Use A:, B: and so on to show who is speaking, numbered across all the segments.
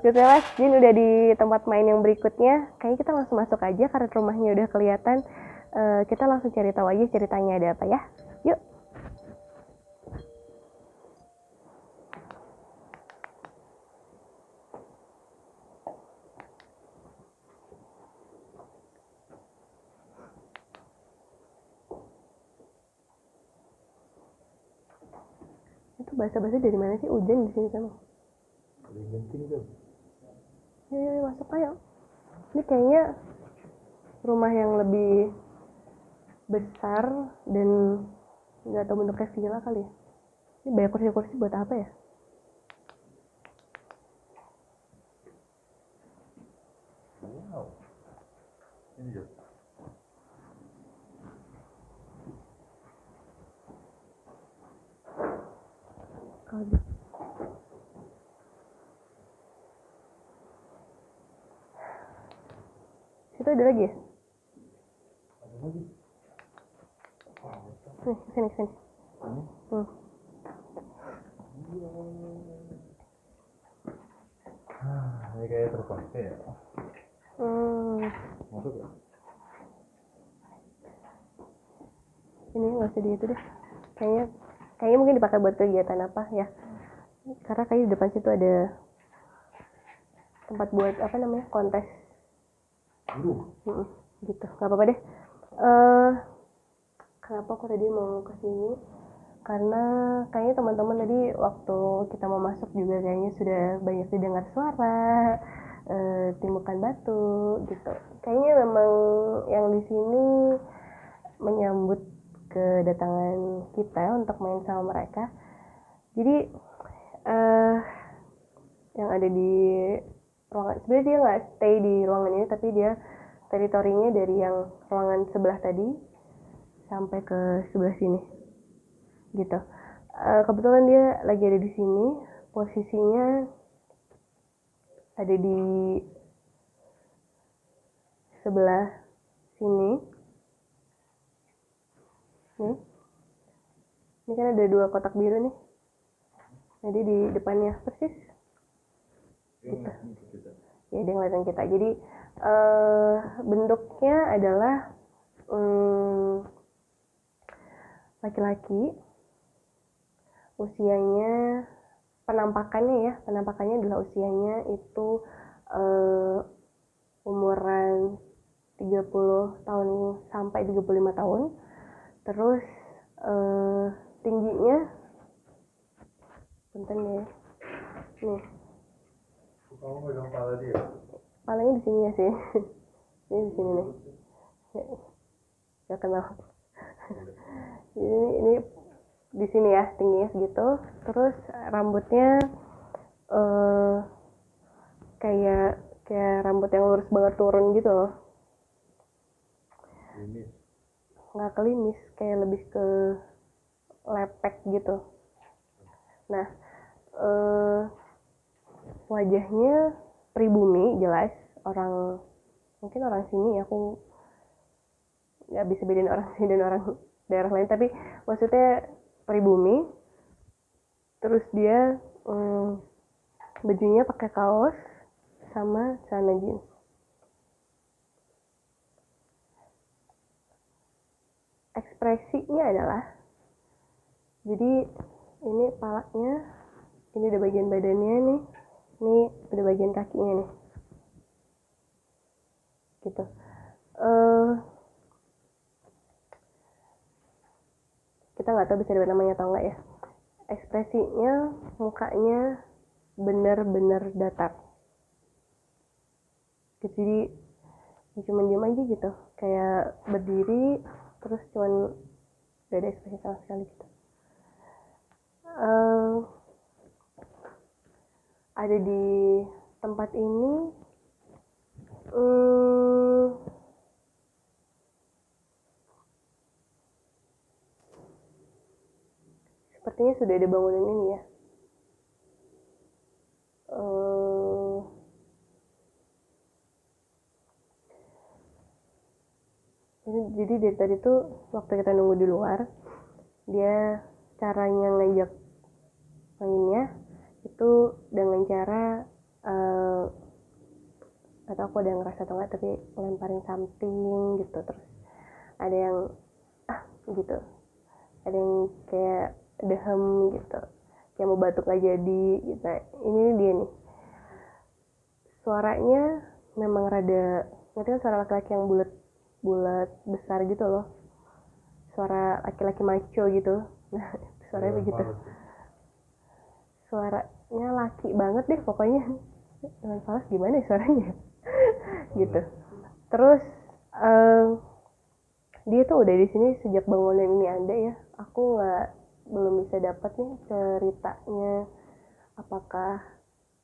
A: Gitu ya Mas, Jin udah di tempat main yang berikutnya. Kayaknya kita langsung masuk aja karena rumahnya udah kelihatan. Kita langsung cari tahu aja ceritanya ada apa ya. Yuk. Itu bahasa-bahasa dari mana sih? Hujan di sini kan?
B: Genting tuh.
A: Ya, masuk ayo. Ini kayaknya rumah yang lebih besar dan nggak tahu bentuknya villa kali ya. Ini banyak kursi-kursi buat apa ya?
B: Wow. Ini juga.
A: Kalau situ ada lagi ya?
B: Ada lagi.
A: Nih, sini.
B: Ini. Ini kayak terpakai ya. Masuk ya?
A: Ini nggak usah di itu deh. Kayaknya mungkin dipakai buat kegiatan apa ya? Karena kayak di depan situ ada tempat buat apa namanya kontes. Gitu, nggak apa-apa deh. Kenapa aku tadi mau kesini? Karena kayaknya teman-teman tadi waktu kita mau masuk juga kayaknya sudah banyak didengar suara timbukan batu gitu. Kayaknya memang yang di sini menyambut kedatangan kita untuk main sama mereka. Jadi yang ada di ruangan, sebenarnya dia nggak stay di ruangan ini, tapi dia teritorinya dari yang ruangan sebelah tadi sampai ke sebelah sini gitu. Kebetulan dia lagi ada di sini, posisinya ada di sebelah sini nih. Ini kan ada 2 kotak biru nih, jadi di depannya persis gitu. Ya, dia ngeliatin kita. Jadi bentuknya adalah laki-laki, usianya, penampakannya adalah usianya itu umuran 30 tahun sampai 35 tahun. Terus tingginya punten ya. Nih.
B: Kamu pegang pala dia?
A: Palanya di sini ya sih. Ini di sini nih. Gak kenal. Ini di sini ya, tingginya segitu. Terus rambutnya kayak rambut yang lurus banget turun gitu loh.
B: Klimis.
A: Nggak klimis, kayak lebih ke lepek gitu. Nah, wajahnya pribumi jelas, mungkin orang sini, aku nggak bisa bedain orang sini dan orang daerah lain, tapi maksudnya pribumi. Terus dia bajunya pakai kaos sama celana jeans. Ekspresinya adalah, jadi ini palanya, ini ada bagian badannya nih, ini ada bagian kakinya nih, gitu. Kita nggak tahu bisa disebut namanya atau enggak ya. Ekspresinya, mukanya bener-bener datar. Jadi cuma diem aja gitu, kayak berdiri terus cuman gak ada ekspresi sama sekali gitu. Ada di tempat ini sepertinya sudah ada bangunan ini ya. Jadi dari tadi tuh waktu kita nunggu di luar, dia caranya ngajak mainnya itu dengan cara eh atau aku ada yang ngerasa atau enggak, tapi lemparin something gitu. Terus ada yang gitu, ada yang kayak dehem gitu, kayak mau batuk nggak jadi gitu. Nah, ini dia nih, suaranya memang rada, ngerti kan suara laki-laki yang bulat besar gitu loh, suara laki-laki macho gitu. Nah, suaranya begitu, suaranya laki banget deh pokoknya. Dengan falas gimana ya suaranya gitu. Terus dia tuh udah di sini sejak bangunan ini ada ya. Aku belum bisa dapat nih ceritanya, apakah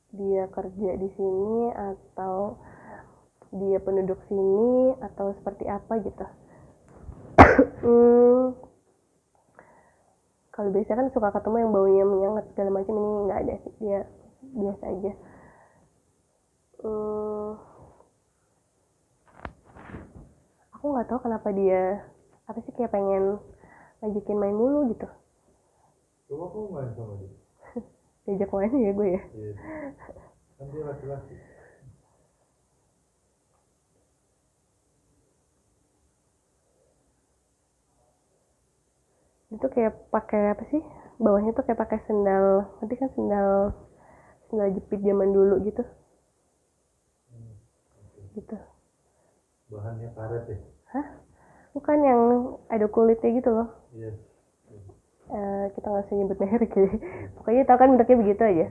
A: dia kerja di sini atau dia penduduk sini atau seperti apa gitu. Kalau biasanya kan suka ketemu yang baunya menyengat segala macam, ini nggak ada sih, dia biasa aja. Aku nggak tahu kenapa dia apa sih, kayak pengen ngajakin main mulu gitu.
B: Coba aku main sama dia.
A: Diajak main ya gue ya.
B: Iya. Kan dia laki-laki.
A: Itu kayak pakai apa sih? Bawahnya tuh kayak pakai sendal, nanti kan sendal jepit zaman dulu gitu. Gitu.
B: Bahannya karet ya?
A: Hah? Bukan yang ada kulitnya gitu loh.
B: Iya.
A: Kita nggak usah nyebut merek ya. Pokoknya tau kan bentuknya begitu aja.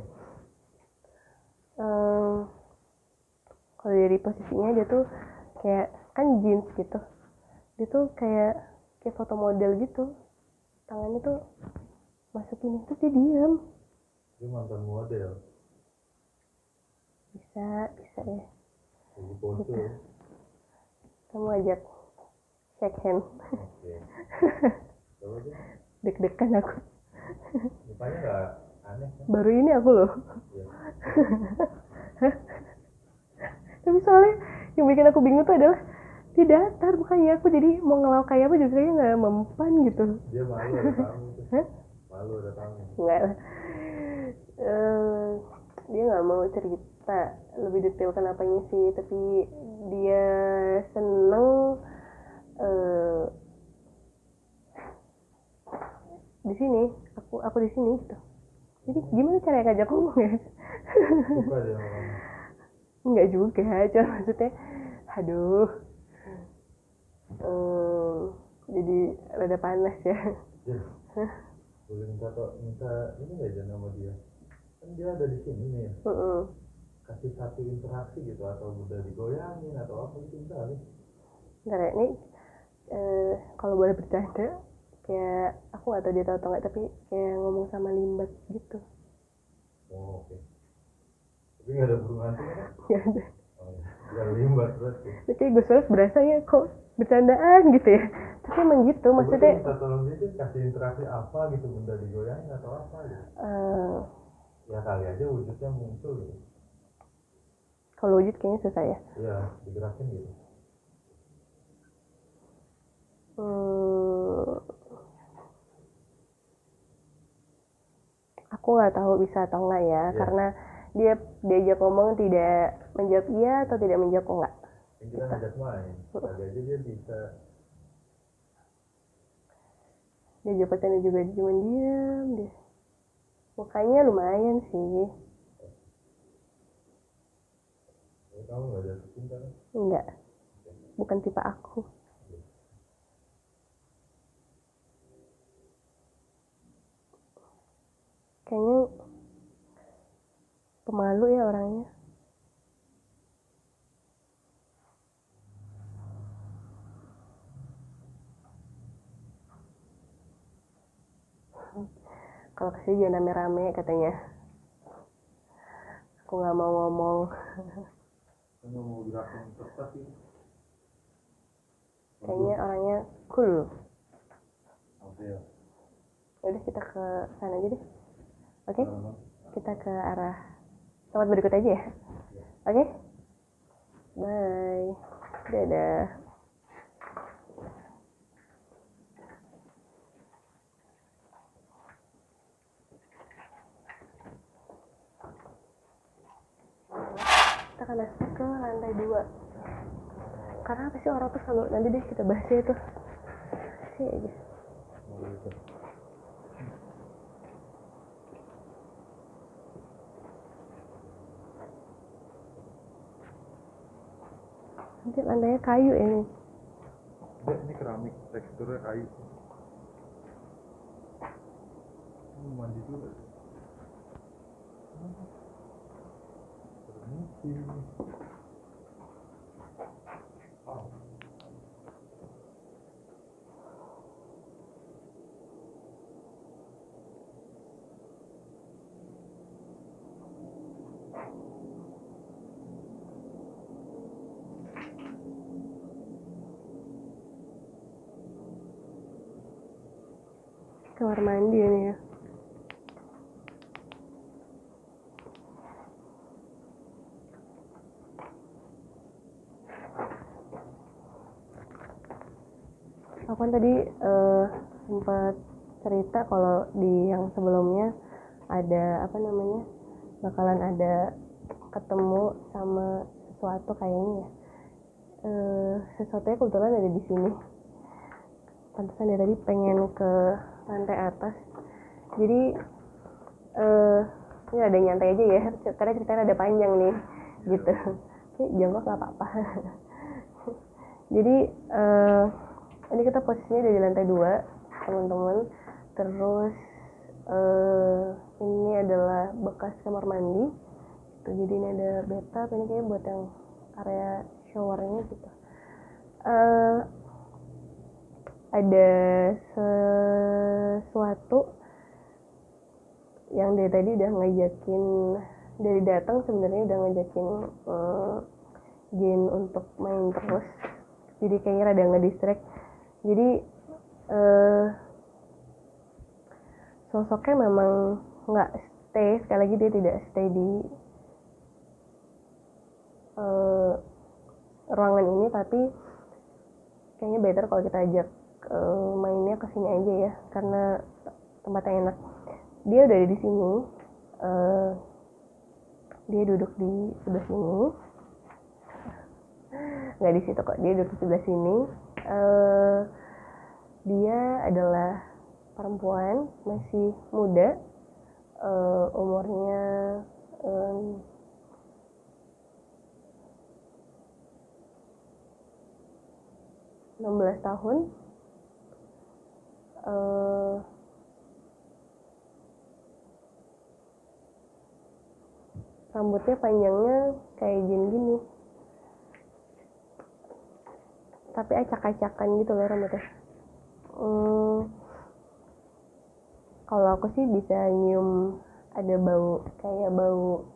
A: Kalau dari posisinya dia tuh kayak kan jeans gitu. Dia tuh kayak foto model gitu. Tangannya tuh masukin itu, dia diam.
B: Dia mantan model.
A: Bisa ya.
B: Lagi foto.
A: Gitu. Kamu ajak shake hand.
B: Oke. Coba deh.
A: Deg-degan aku.
B: Mukanya nggak aneh kan?
A: Baru ini aku loh.
B: Iya.
A: Tapi soalnya yang bikin aku bingung tuh adalah dia datar, makanya aku jadi mau ngelawak kayak apa juga kayaknya nggak mempan gitu.
B: Dia malu ada tamu tuh.
A: Hah?
B: Malu ada tamu.
A: Nggak lah. Dia nggak mau cerita lebih detail kenapanya sih, tapi dia seneng di sini, aku di sini gitu. Jadi gimana cara ngajak ngomong ya?
B: Suka dia orang.
A: Enggak juga, cuma maksudnya aduh, jadi rada panas ya.
B: Yes. Boleh minta ini nggak aja nama dia? Kan dia ada di sini nih. Kasih satu interaksi gitu, atau udah digoyangin atau apa gitu bisa nih.
A: Bentar ya, ini kalau boleh bercanda, kayak aku nggak tahu dia tahu atau nggak, tapi kayak ngomong sama limbat gitu.
B: Oh, oke. Tapi nggak ada burung hantu kan?
A: Nggak ada.
B: Oh, ya limbat berarti.
A: Kayak Gus Waras berasa ya kok bercandaan gitu ya. Tapi emang gitu, maksudnya.
B: Minta tolong dia kasih interaksi apa gitu, benda digoyangin atau apa gitu. Ya kali aja wujudnya muncul gitu.
A: Kalau wujud kayaknya susah ya.
B: Iya, digerakin gitu.
A: Aku nggak tahu bisa atau enggak ya, karena dia diajak ngomong tidak menjawab iya atau tidak menjawab enggak.
B: Yang kita ngajak main, kali aja dia bisa.
A: Dia jawabannya juga cuma diam deh. Mukanya lumayan sih.
B: Kamu nggak ada cinta kan?
A: Enggak, bukan tipe aku. Kayaknya pemalu ya orangnya. Kalau kesini jangan rame-rame katanya. Aku nggak mau ngomong.
B: Kamu mau gerakin kertas gitu?
A: Kayaknya orangnya cool.
B: Oke ya.
A: Udah kita ke sana aja deh. Oke? Kita ke arah tempat berikut aja ya. Oke? Bye. Dadah. kita akan masuk ke lantai 2. Karena apa sih orang tuh selalu, nanti deh kita bahasnya itu sih aja. Nanti lantainya kayu ya nih.
B: Ini keramik, teksturnya kayu. Mandi dulu. Permisi.
A: Kamar mandi ini ya. Aku kan tadi sempat cerita kalau di yang sebelumnya ada bakalan ada ketemu sama sesuatu kayaknya ya. Sesuatunya kebetulan ada di sini. Pantesan dia tadi pengen ke lantai atas. Jadi ini ada nyantai aja ya, karena ceritanya ada panjang nih, gitu. Oke, jongkok nggak apa-apa. Jadi ini kita posisinya ada di lantai 2, teman-teman. Terus ini adalah bekas kamar mandi. Jadi ini ada bathtub, ini kayaknya buat yang area showernya gitu. Ada sesuatu yang dari tadi udah ngajakin, dari datang sebenarnya udah ngajakin Jin untuk main terus. Jadi kayaknya rada ngedistract. Jadi sosoknya memang nggak stay, sekali lagi dia tidak stay di ruangan ini, tapi kayaknya better kalau kita ajak mainnya ke sini aja ya, karena tempatnya enak. Dia udah ada di sini, dia duduk di sebelah sini, nggak di situ kok, dia duduk di sebelah sini. Dia adalah perempuan, masih muda, umurnya 16 tahun. Rambutnya panjangnya kayak gini, tapi acak-acakan gitu loh rambutnya. Kalau aku sih bisa nyium ada bau, kayak bau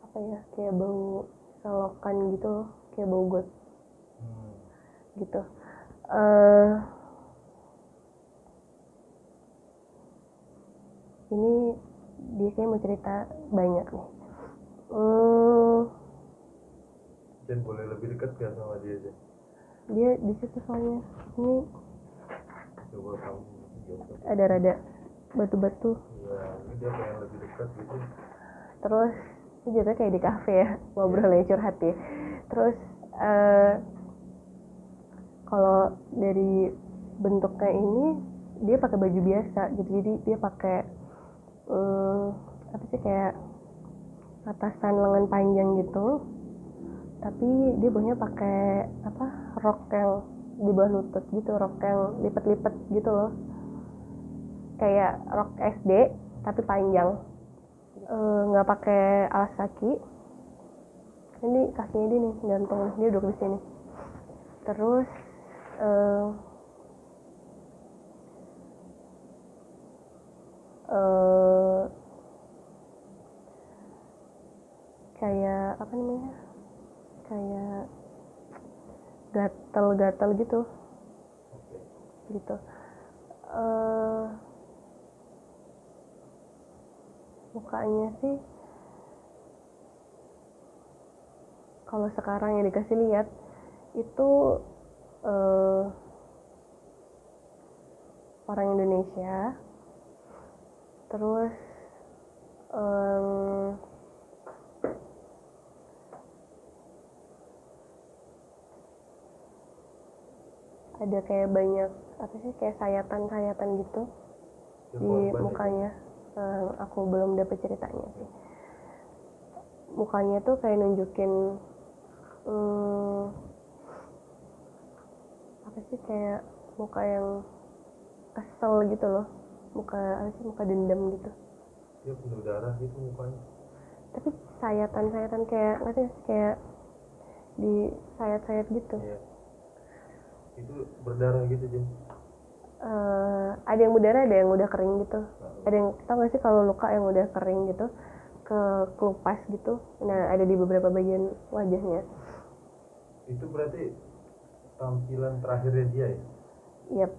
A: apa ya, kayak bau selokan gitu loh, kayak bau got gitu. Ini dia kayak mau cerita banyak nih.
B: Dan boleh lebih dekat gak sama dia aja?
A: Dia di situ soalnya. Ini
B: coba kamu
A: ada rada batu-batu.
B: Iya, ini dia pengen lebih dekat gitu.
A: Terus itu jatuhnya kayak di kafe ya, ngobrolnya curhat ya. Terus kalau dari bentuknya ini dia pakai baju biasa gitu, jadi dia pakai apa sih, kayak atasan lengan panjang gitu, tapi dia bawahnya pakai apa, rok yang di bawah lutut gitu, rok yang lipet-lipet gitu loh, kayak rok SD tapi panjang, nggak pakai alas kaki. Ini kakinya dia nih gantung, dia duduk di sini. Terus kayak apa namanya, kayak gatel-gatel gitu. Mukanya sih kalau sekarang yang dikasih lihat itu orang Indonesia. Terus ada kayak banyak apa sih kayak sayatan gitu di mukanya. Aku belum dapet ceritanya sih. Mukanya tuh kayak nunjukin apa sih kayak muka yang kesel gitu loh, muka dendam gitu.
B: Dia penuh darah gitu mukanya,
A: tapi sayatan kayak nggak sih kayak di sayat gitu.
B: iya. Itu berdarah gitu Jen.
A: Ada yang berdarah, ada yang udah kering gitu. Ada yang tau gak sih kalau luka yang udah kering gitu kelupas gitu, nah ada di beberapa bagian wajahnya.
B: Itu berarti tampilan terakhirnya dia ya?
A: Yap.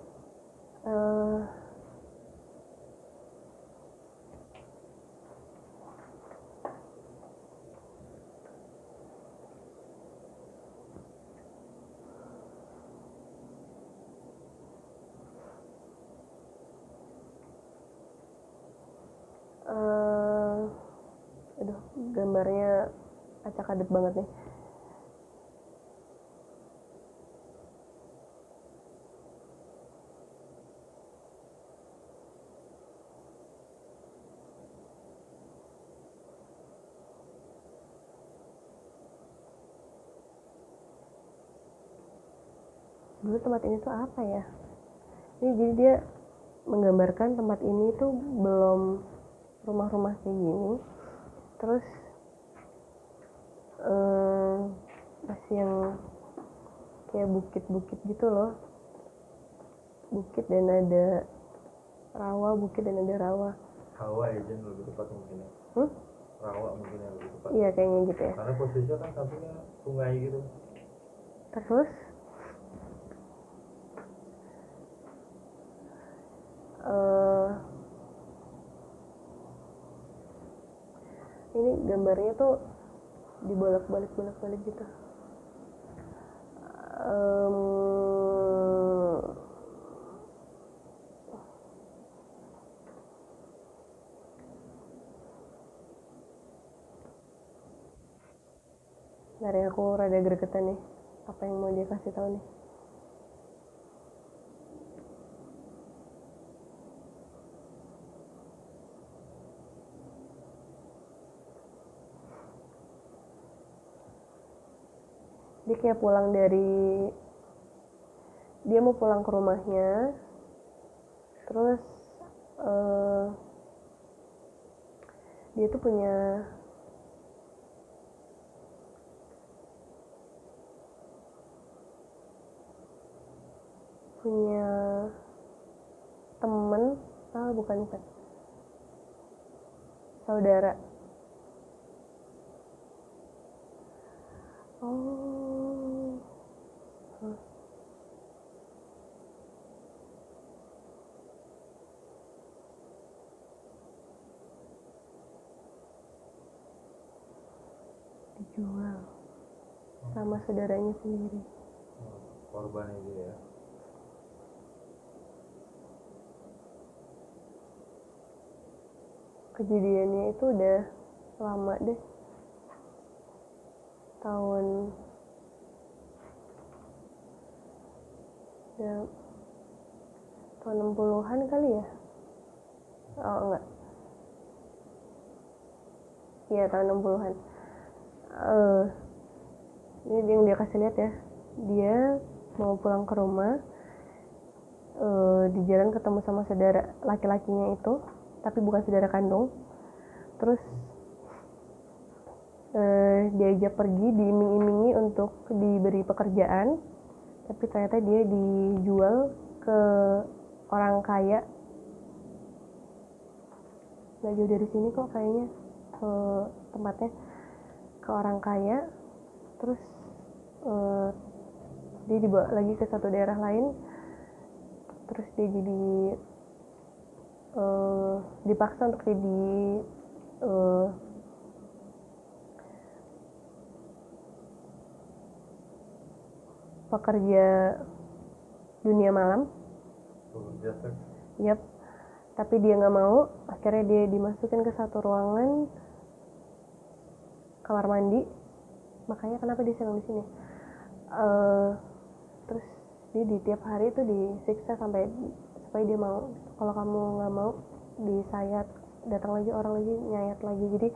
A: Aduh, gambarnya acak-adep banget nih. Dulu tempat ini tuh apa ya? Ini jadi dia menggambarkan tempat ini tuh belum rumah-rumah kayak gini. Terus masih yang kayak bukit-bukit gitu loh. Bukit dan ada rawa, bukit dan ada rawa.
B: Rawa ya Jen lebih tepat mungkin ya. Rawa mungkin yang lebih tepat.
A: Iya kayaknya gitu ya.
B: Karena posisinya kan sampingnya sungai gitu.
A: Terus ini gambarnya tuh dibolak-balik gitu. Dari aku rada gregetan nih, apa yang mau dia kasih tahu nih. Dia kayak dia mau pulang ke rumahnya, terus dia tuh punya temen, bukan saudara. Dijual sama saudaranya sendiri.
B: Korban itu ya.
A: Kejadiannya itu udah lama deh, tahun 60-an kali ya. Oh enggak, iya tahun 60-an. Ini yang dia kasih lihat ya, dia mau pulang ke rumah, di jalan ketemu sama saudara laki-lakinya itu, tapi bukan saudara kandung. Terus diajak pergi, diiming-imingi untuk diberi pekerjaan, tapi ternyata dia dijual ke orang kaya. Nggak jauh dari sini kok kayaknya tempatnya, ke orang kaya. Terus dia dibawa lagi ke satu daerah lain, terus dia jadi dipaksa untuk jadi pekerja dunia malam.
B: Pekerja seks.
A: Yap. Tapi dia nggak mau. Akhirnya dia dimasukin ke satu ruangan kamar mandi. Makanya kenapa dia sedang di sini. Terus Dia di tiap hari itu disiksa sampai supaya dia mau. Kalau kamu nggak mau, disayat, datang lagi orang lagi nyayat lagi. Jadi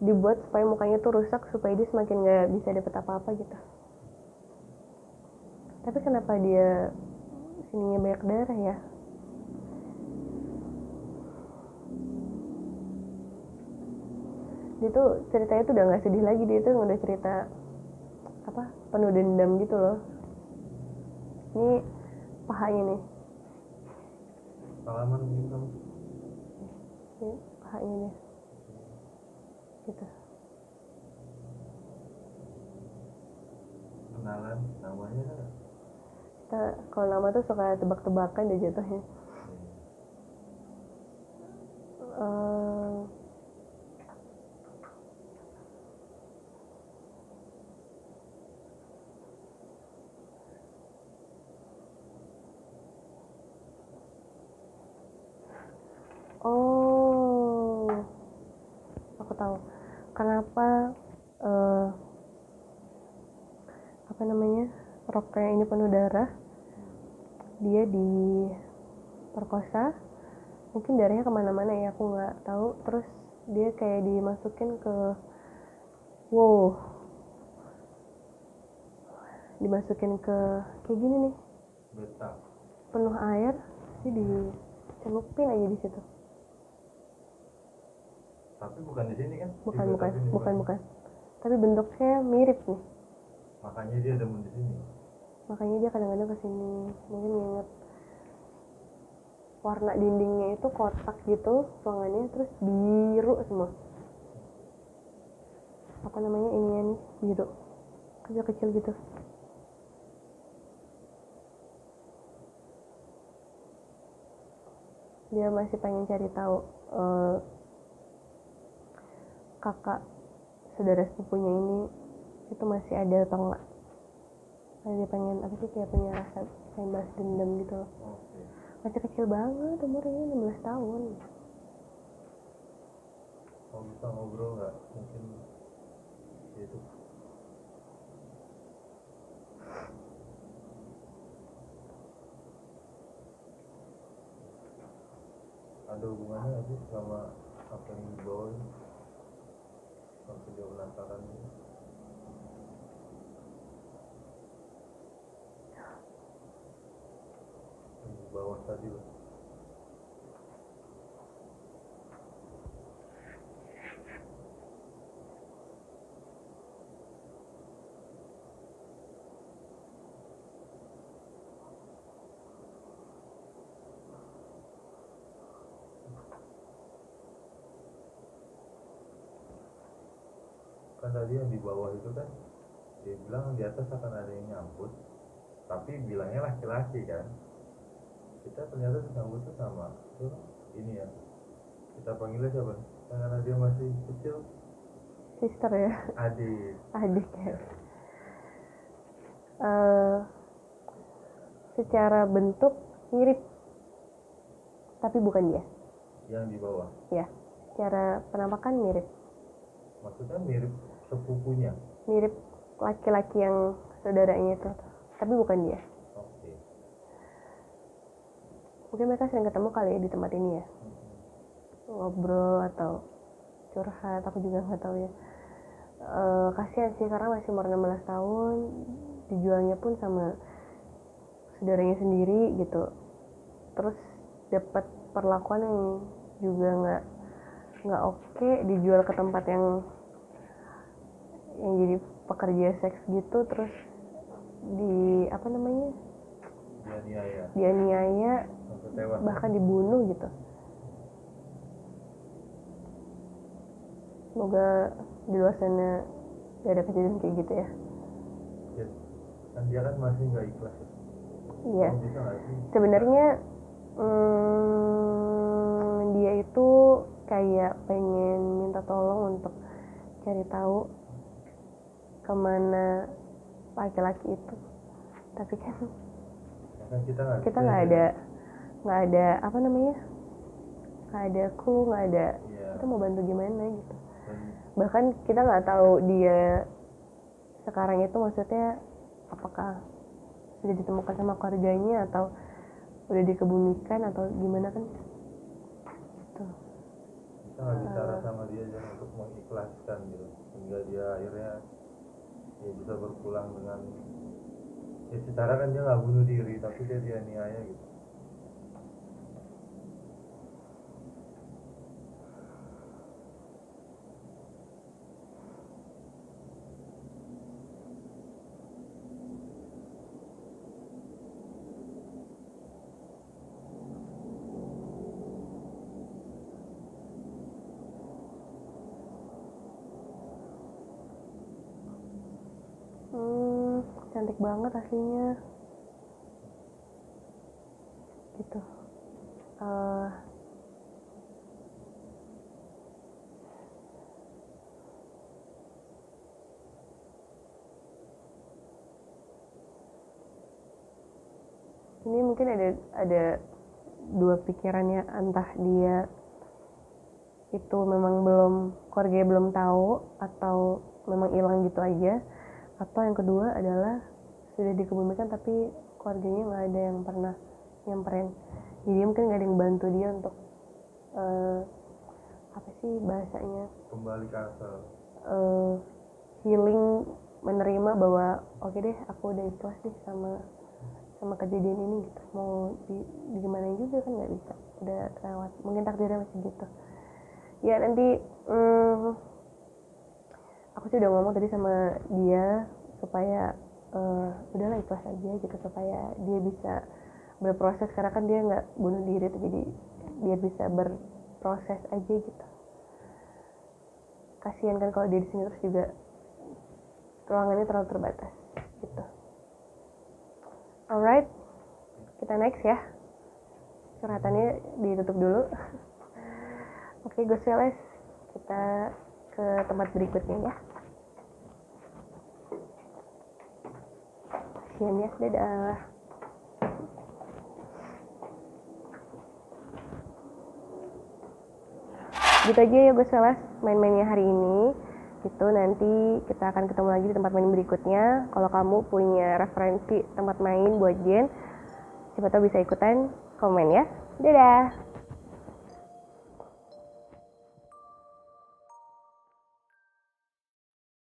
A: dibuat supaya mukanya tuh rusak supaya dia semakin nggak bisa dapet apa-apa gitu. Tapi kenapa dia sininya banyak darah ya? Dia tuh ceritanya tuh udah nggak sedih lagi, dia tuh udah cerita apa penuh dendam gitu loh. Ini pahanya nih,
B: Salaman mungkin kamu.
A: ini pahanya nih, gitu.
B: Kenalan namanya
A: Kita kalau nama tuh suka tebak-tebakan deh jatuhnya. Oh, aku tahu kenapa apa namanya roknya ini penuh darah. Dia diperkosa, mungkin darahnya kemana-mana ya, aku nggak tahu. Terus dia kayak dimasukin ke dimasukin ke kayak gini nih,
B: beta
A: penuh air, dia dicelupin aja di situ.
B: tapi bukan di sini kan?
A: Bukan, tapi bentuknya mirip nih,
B: makanya dia demen di sini.
A: makanya dia kadang-kadang kesini. Mungkin inget warna dindingnya itu kotak gitu ruangannya, terus biru semua. Apa namanya ininya nih, biru kecil-kecil gitu. Dia masih pengen cari tahu kakak saudara sepupunya ini itu masih ada atau enggak. Dia pengen apa sih, kayak punya rasa pengen balas dendam gitu loh. Masih kecil banget umurnya, 16 tahun.
B: Kalau bisa ngobrol nggak mungkin itu ada hubungannya nggak sih sama apa yang dibawa ini? Sampai dia penasaran ini. Yang di bawah tadi loh. Kan tadi yang di bawah itu kan dia bilang di atas akan ada yang nyambut, tapi bilangnya laki-laki kan. Kita ternyata disambut tuh sama tuh ini ya, kita panggilnya siapa karena dia masih kecil,
A: Sister ya, adik ya. Secara bentuk mirip tapi bukan dia
B: yang di bawah
A: ya. Secara penampakan mirip,
B: maksudnya mirip sepupunya,
A: mirip laki-laki yang saudaranya itu, tapi bukan dia.
B: oke.
A: Mungkin mereka sering ketemu kali ya di tempat ini ya, ngobrol atau curhat, aku juga nggak tahu ya. Kasihan sih karena masih umur 16 tahun, dijualnya pun sama saudaranya sendiri gitu. Terus dapat perlakuan yang juga nggak oke, dijual ke tempat yang jadi pekerja seks gitu, terus di apa namanya dianiaya bahkan dibunuh gitu. Semoga di luar sana gak ada kejadian kayak gitu ya.
B: Kan dia kan masih nggak ikhlas ya.
A: Iya. Sebenarnya dia itu kayak pengen minta tolong untuk cari tahu kemana laki-laki itu, tapi kan kita nggak ada apa namanya, nggak ada clue, nggak ada kita mau bantu gimana gitu. Bahkan kita nggak tahu dia sekarang itu maksudnya apakah sudah ditemukan sama keluarganya atau udah dikebumikan atau gimana kan gitu.
B: Kita nggak bicara sama dia aja untuk mengikhlaskan gitu, hingga dia akhirnya ya bisa berpulang dengan ya secara kan dia nggak bunuh diri tapi dia dianiaya gitu.
A: Cantik banget aslinya gitu. Ini mungkin ada dua pikirannya, entah dia itu memang keluarganya belum tahu atau memang hilang gitu aja, atau yang kedua adalah sudah dikebumikan tapi keluarganya nggak ada yang pernah nyamperin, jadi mungkin nggak ada yang bantu dia untuk apa sih bahasanya,
B: Kembali ke asal,
A: healing, menerima bahwa oke deh aku udah ikhlas deh sama kejadian ini gitu, mau di gimana juga kan nggak bisa, udah lewat, mungkin takdirnya masih gitu ya. Nanti aku sih udah ngomong tadi sama dia supaya udahlah ikhlas aja gitu, supaya dia bisa berproses, karena kan dia nggak bunuh diri tuh, jadi dia bisa berproses aja gitu. Kasihan kan kalau dia di sini terus juga ruangannya terlalu terbatas gitu. Alright, kita next ya, curhatannya ditutup dulu. Oke, Ghostwellers, kita ke tempat berikutnya ya. Kasian ya, dadah. Gitu aja ya Ghostwellers main-mainnya hari ini. Gitu, nanti kita akan ketemu lagi di tempat main berikutnya. Kalau kamu punya referensi tempat main buat Jen, siapa tahu bisa ikutan komen ya. Dadah.